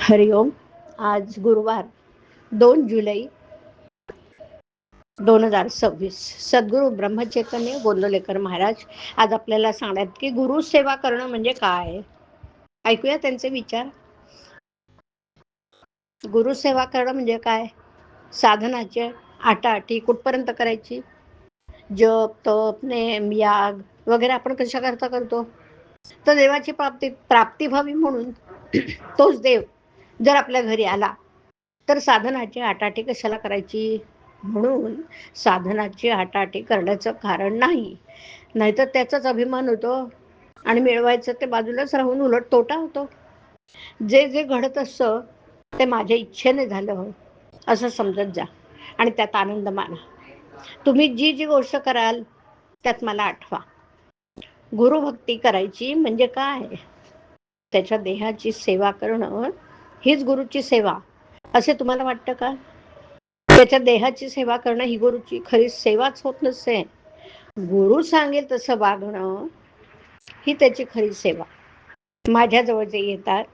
हरिओम. आज गुरुवार 2 जुलै 2026. सद्गुरू ब्रह्मचैतन्य गोंदवलेकर महाराज आज आपल्याला सांगतात की गुरु सेवा करणं म्हणजे काय. ऐकूया त्यांचे विचार. गुरु सेवा करणं म्हणजे काय? साधनाचे आटाआटी कुठपर्यंत करायची? जप तप नेम याग वगैरे आपण कशा करता करतो? तर देवाची प्राप्ती व्हावी म्हणून तोच देव जर आपल्या घरी आला तर साधनाची आटाआटी कशाला करायची? म्हणून साधनाची आटाआटी करण्याचं कारण नाही, नाहीतर त्याचाच अभिमान होतो आणि मिळवायचं ते बाजूलाच राहून उलट तोटा होतो. जे जे घडत असतं ते माझ्या इच्छेने झालं असं समजत जा आणि त्यात आनंद माना. तुम्ही जी जी गोष्ट कराल त्यात मला आठवा. गुरुभक्ती करायची म्हणजे काय? त्याच्या देहाची सेवा करणं हीच गुरुची सेवा असे तुम्हाला वाटतं का? त्याच्या देहाची सेवा करणं ही गुरुची खरी सेवाच होत नसते. गुरु सांगेल तसं वागणं ही त्याची खरी सेवा. माझ्याजवळ जे येतात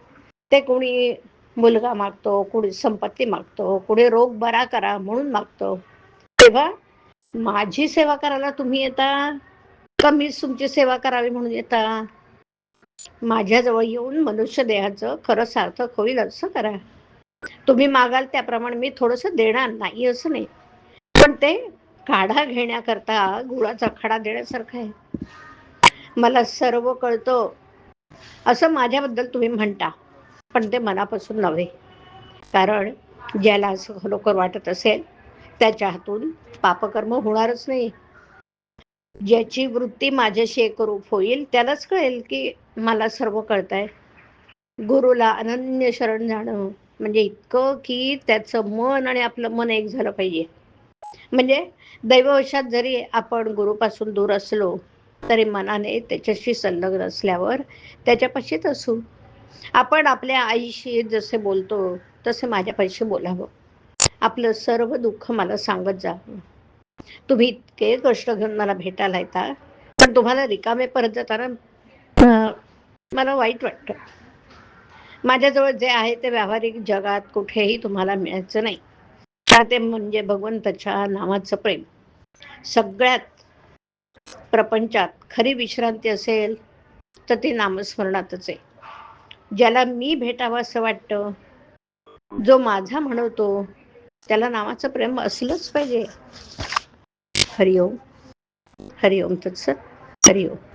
ते कोणी मुलगा मागतो, कोणी संपत्ती मागतो, कोणी रोग बरा करा म्हणून मागतो. तेव्हा माझी सेवा करायला तुम्ही येता का मीच तुमची सेवा करावी म्हणून येता? माझ्याजवळ येऊन मनुष्य देहाचं खरं सार्थक होईल असं करा. तुम्ही मागाल त्याप्रमाणे मी थोडंसं देणार नाही असं नाही, पण ते काढा घेण्याकरता गुळाचा खडा देण्यासारखं आहे. मला सर्व कळतं असं माझ्याबद्दल तुम्ही म्हणता, पण ते मनापासून नव्हे. कारण ज्याला असं खरोखर वाटत असेल त्याच्या हातून पापकर्म होणारच नाही. ज्याची वृत्ती माझ्याशी एकरूप होईल त्यालाच कळेल की मला सर्व कळतंय. गुरुला अनन्य शरण जाणं म्हणजे इतकं की त्याचं मन आणि आपलं मन एक झालं पाहिजे. म्हणजे दैववशात जरी आपण गुरुपासून दूर असलो तरी मनाने त्याच्याशी संलग्न असल्यावर त्याच्यापाशीच असू. आपण आपल्या आईशी जसे बोलतो तसे माझ्यापाशी बोलावं. आपलं सर्व दुःख मला सांगत जावं. तुम्ही इतके कष्ट घेऊन मला भेटायला येता, पण तुम्हाला रिकामे परत जाताना मला वाईट वाटतं. माझ्याजवळ जे आहे ते व्यावहारिक जगात कुठेही तुम्हाला मिळायचं नाही. ते म्हणजे भगवंताच्या नावाचं प्रेम. सगळ्यात प्रपंचात खरी विश्रांती असेल तर ती नामस्मरणातच आहे. ज्याला मी भेटावं असं वाटतं, जो माझा म्हणतो त्याला नावाचं प्रेम असलंच पाहिजे. हरिओम. हरिओम तत्सत. हरिओम.